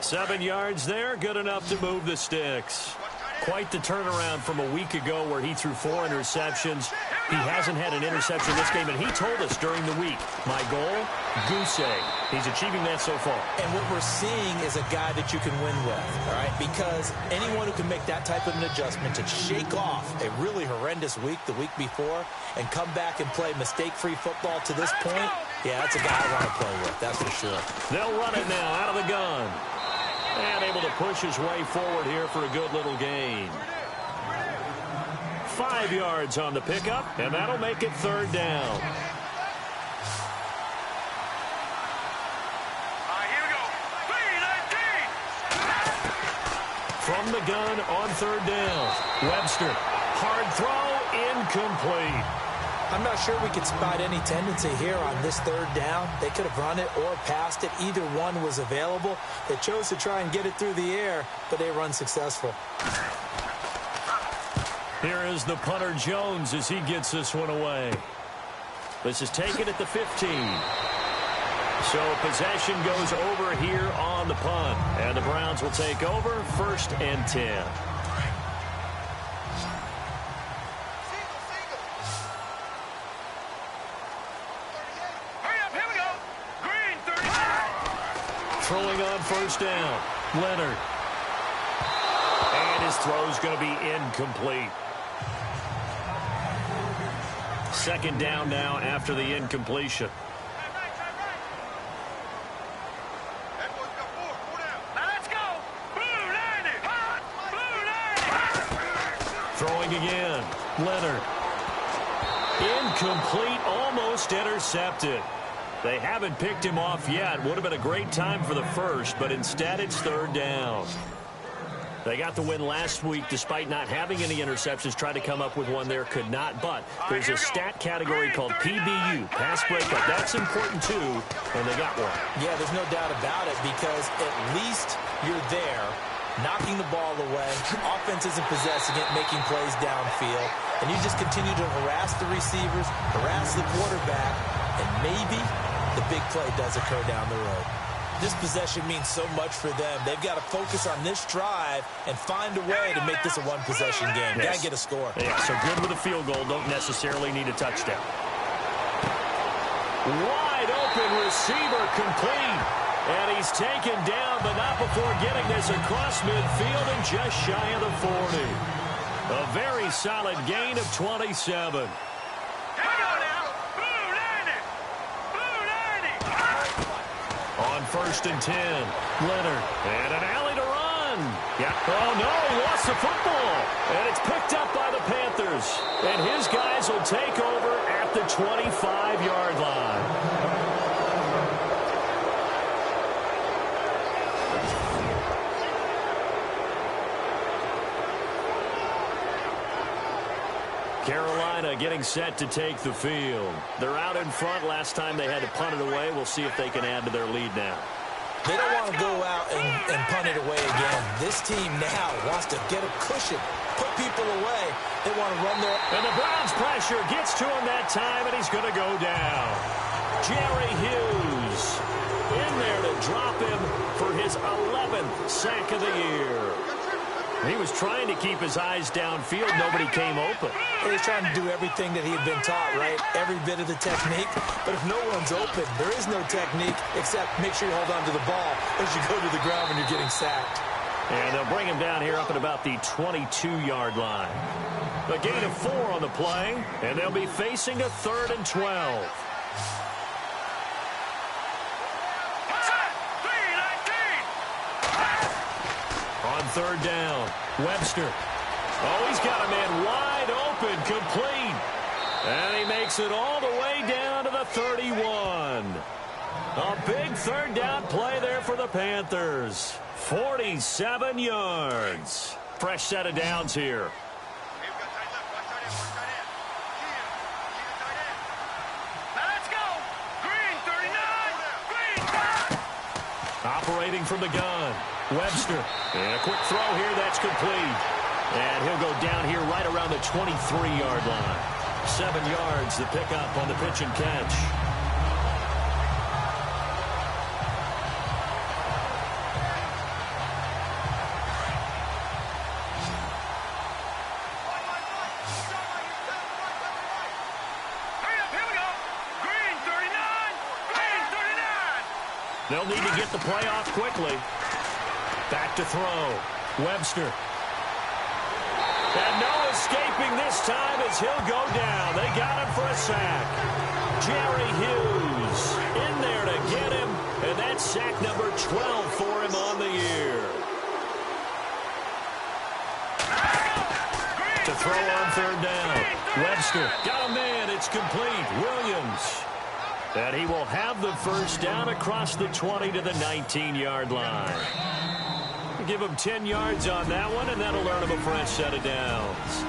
7 yards there, good enough to move the sticks. Quite the turnaround from a week ago where he threw 4 interceptions. He hasn't had an interception this game, and he told us during the week, my goal, goose egg. He's achieving that so far. And what we're seeing is a guy that you can win with, all right? Because anyone who can make that type of an adjustment to shake off a really horrendous week the week before and come back and play mistake-free football to this point, yeah, that's a guy I want to play with, that's for sure. They'll run it now out of the gun. And able to push his way forward here for a good little gain. 5 yards on the pickup, and that'll make it 3rd down. Here we go. 3-19. From the gun on 3rd down. Webster, hard throw, incomplete. I'm not sure we can spot any tendency here on this 3rd down. They could have run it or passed it. Either one was available. They chose to try and get it through the air, but they run successful. Here is the punter Jones as he gets this one away. This is taken at the 15. So possession goes over here on the punt. And the Browns will take over 1st and 10. Throwing on 1st down, Leonard. And his throw's going to be incomplete. Second down now after the incompletion. Throwing again. Leonard. Incomplete, almost intercepted. They haven't picked him off yet. Would have been a great time for the first, but instead it's third down. They got the win last week despite not having any interceptions. Tried to come up with one there, could not. But there's a stat category called PBU, pass breakup. That's important too, and they got one. Yeah, there's no doubt about it because at least you're there, knocking the ball away. Offense isn't possessing it, making plays downfield. And you just continue to harass the receivers, harass the quarterback, and maybe the big play does occur down the road. This possession means so much for them. They've got to focus on this drive and find a way to make this a one-possession game. Yes. Got to get a score. Yeah, so good with a field goal. Don't necessarily need a touchdown. Wide open receiver complete. And he's taken down, but not before getting this across midfield and just shy of the 40. A very solid gain of 27. On 1st and 10, Leonard, and an alley to run. Yeah. Oh, no, he lost the football. And it's picked up by the Panthers. And his guys will take over at the 25-yard line. Carolina getting set to take the field. They're out in front. Last time they had to punt it away. We'll see if they can add to their lead now. They don't want to go out and punt it away again. This team now wants to get a cushion, put people away. They want to run their... And the Browns pressure gets to him that time, and he's going to go down. Jerry Hughes in there to drop him for his 11th sack of the year. He was trying to keep his eyes downfield. Nobody came open. He was trying to do everything that he had been taught, right? Every bit of the technique. But if no one's open, there is no technique except make sure you hold on to the ball as you go to the ground when you're getting sacked. And they'll bring him down here up at about the 22-yard line. A gain of 4 on the play, and they'll be facing a 3rd and 12. On 3rd down, Webster. Oh, he's got a man wide open, complete. And he makes it all the way down to the 31. A big 3rd down play there for the Panthers. 47 yards. Fresh set of downs here. Operating from the gun, Webster. And a quick throw here, that's complete. And he'll go down here right around the 23-yard line. 7 yards, the pickup on the pitch and catch. They'll need to get the play off quickly. Back to throw. Webster. And no escaping this time as he'll go down. They got him for a sack. Jerry Hughes in there to get him. And that's sack number 12 for him on the year. To throw on 3rd down. Webster got a man. It's complete. Williams. And he will have the first down across the 20 to the 19-yard line. Give him 10 yards on that one, and that'll earn him a fresh set of downs.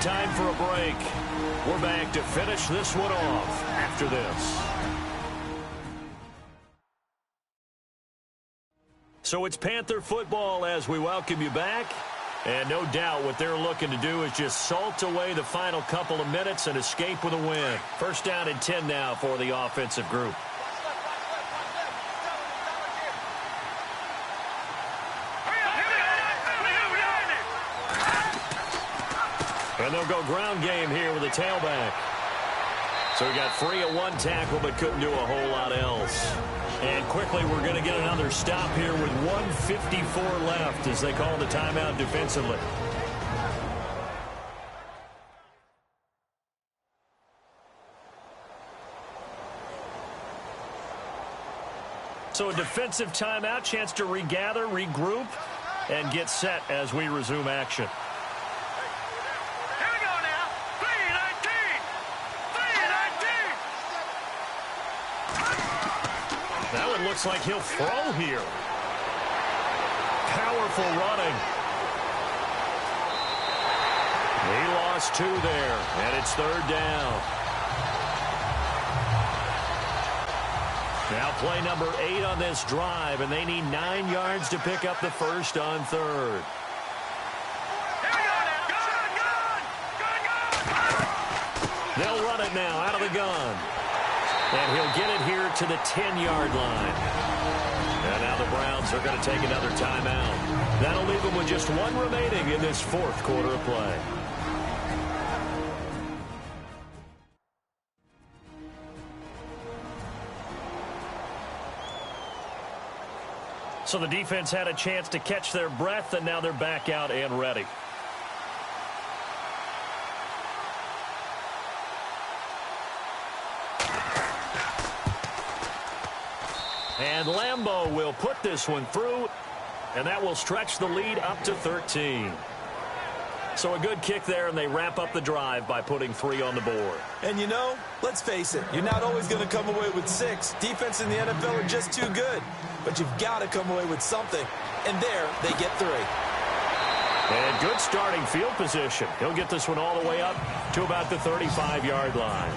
Time for a break. We're back to finish this one off after this. So it's Panther football as we welcome you back. And no doubt what they're looking to do is just salt away the final couple of minutes and escape with a win. First down and 10 now for the offensive group. And they'll go ground game here with a tailback. So we got 3 at 1 tackle, but couldn't do a whole lot else. And quickly, we're going to get another stop here with 1:54 left as they call the timeout defensively. So a defensive timeout, chance to regather, regroup, and get set as we resume action. Here we go now. 3-19. 3-19. That one looks like he'll throw here. Powerful running. He lost 2 there, and it's 3rd down. Now play number 8 on this drive, and they need 9 yards to pick up the first on 3rd. Here we go now. Gun. They'll run it now out of the gun. And he'll get it here to the 10-yard line. And now the Browns are going to take another timeout. That'll leave them with just 1 remaining in this 4th quarter of play. So the defense had a chance to catch their breath, and now they're back out and ready. And Lambeau will put this one through, and that will stretch the lead up to 13. So a good kick there, and they wrap up the drive by putting 3 on the board. And you know, let's face it, you're not always going to come away with 6. Defense in the NFL are just too good. But you've got to come away with something. And there, they get 3. And good starting field position. He'll get this one all the way up to about the 35-yard line.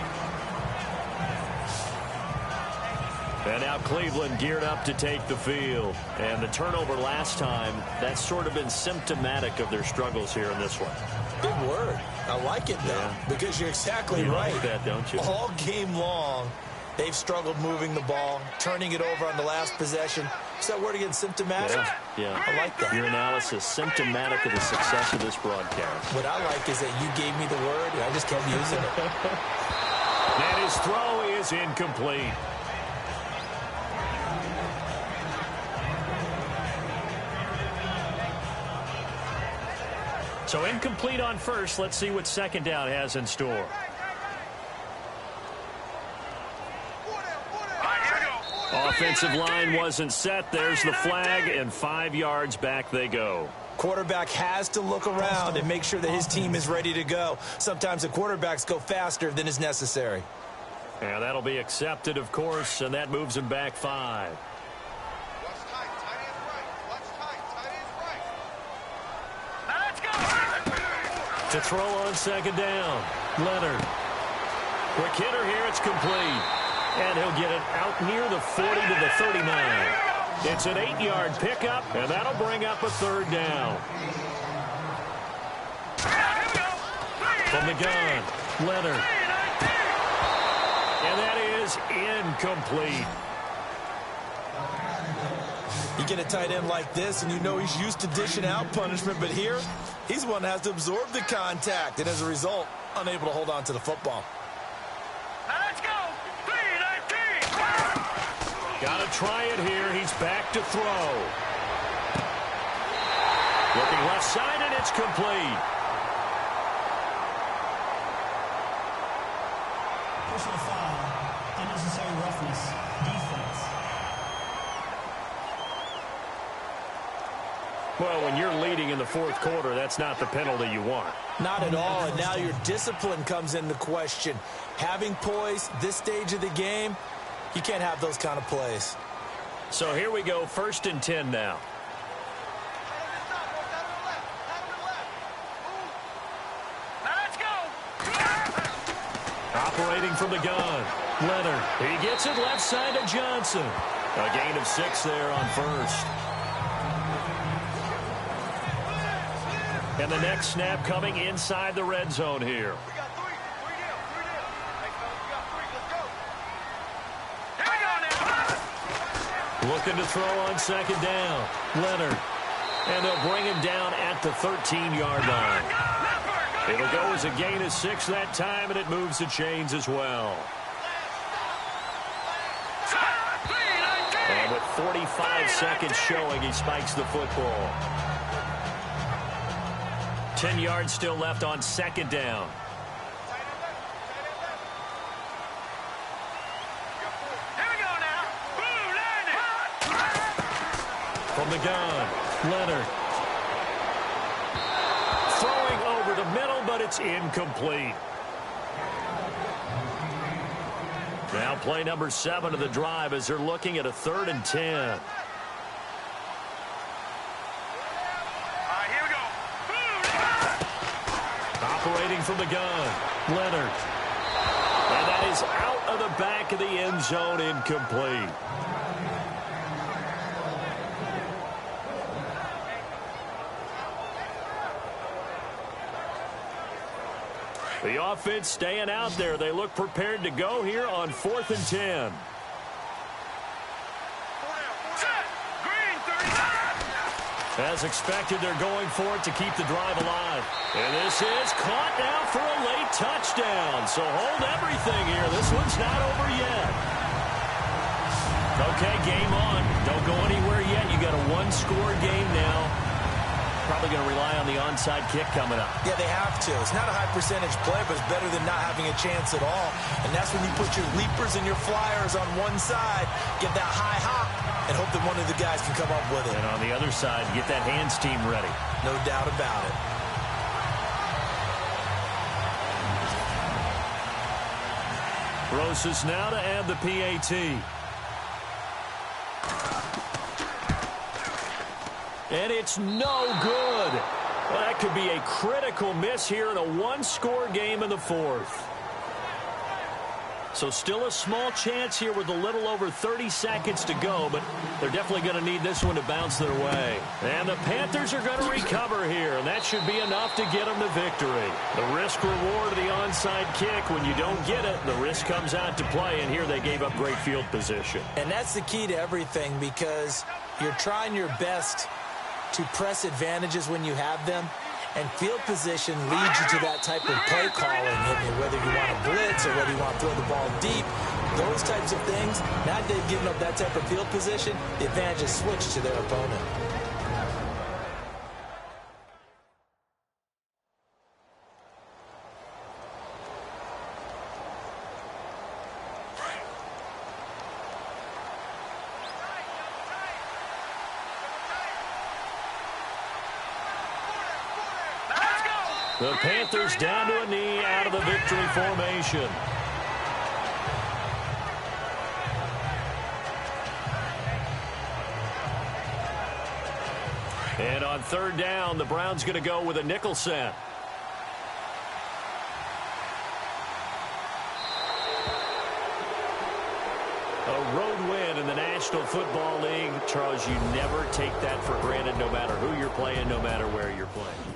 And now Cleveland geared up to take the field. And the turnover last time, that's sort of been symptomatic of their struggles here in this one. Big word. I like it, though, because you're exactly right. Like that, don't you? All game long, they've struggled moving the ball, turning it over on the last possession. Is that word again, symptomatic? Yeah. I like that. Your analysis, symptomatic of the success of this broadcast. What I like is that you gave me the word, and I just kept using it. And his throw is incomplete. So incomplete on first. Let's see what 2nd down has in store. Offensive line wasn't set. There's the flag, and 5 yards back they go. Quarterback has to look around and make sure that his team is ready to go. Sometimes the quarterbacks go faster than is necessary. And that'll be accepted, of course, and that moves him back 5. To throw on 2nd down. Leonard. Quick hitter here. It's complete. And he'll get it out near the 40 to the 39. It's an 8-yard pickup, and that'll bring up a 3rd down. From the gun, Leonard. And that is incomplete. You get a tight end like this, and you know he's used to dishing out punishment, but here, he's the one that has to absorb the contact, and as a result, unable to hold on to the football. Let's go. 3-19. Got to try it here. He's back to throw. Looking left side, and it's complete. Personal foul. Unnecessary roughness. Defense. Well, when you're leading in the 4th quarter, that's not the penalty you want. Not at all, and now your discipline comes into question. Having poise this stage of the game, you can't have those kind of plays. So here we go, 1st and 10 now. Let's go. Operating from the gun, Leonard. He gets it left side to Johnson. A gain of 6 there on 1st. And the next snap coming inside the red zone here. We got 3. 3 down. 3 down. Hey, fellas, we got 3. Let's go. Here we go now. Looking to throw on 2nd down. Leonard. And they'll bring him down at the 13-yard line. It'll go as a gain of 6 that time, and it moves the chains as well. And with 45 seconds showing, he spikes the football. 10 yards still left on 2nd down. Here we go now. Blue landing. from the gun. Leonard. Throwing over the middle, but it's incomplete. Now play number 7 of the drive as they're looking at a 3rd and 10. All right, here we go. Operating from the gun. Leonard. And that is out of the back of the end zone, incomplete. The offense staying out there. They look prepared to go here on 4th and 10. As expected, they're going for it to keep the drive alive. And this is caught now for a late touchdown. So hold everything here. This one's not over yet. Okay, game on. Don't go anywhere yet. You got a one-score game now. Probably going to rely on the onside kick coming up. Yeah, they have to. It's not a high percentage play, but it's better than not having a chance at all. And that's when you put your leapers and your flyers on one side, get that high hop, and hope that one of the guys can come up with it. And on the other side, get that hands team ready. No doubt about it. Rosas now to add the PAT. And it's no good. Well, that could be a critical miss here in a one-score game in the 4th. So still a small chance here with a little over 30 seconds to go, but they're definitely going to need this one to bounce their way. And the Panthers are going to recover here, and that should be enough to get them to victory. The risk-reward of the onside kick, when you don't get it, the risk comes out to play, and here they gave up great field position. And that's the key to everything, because you're trying your best to press advantages when you have them, and field position leads you to that type of play calling. And whether you want to blitz or whether you want to throw the ball deep, those types of things, now that they've given up that type of field position, the advantage is switched to their opponent. The Panthers down to a knee out of the victory formation. And on 3rd down, the Browns going to go with a nickel set. A road win in the National Football League. Charles, you never take that for granted, no matter who you're playing, no matter where you're playing.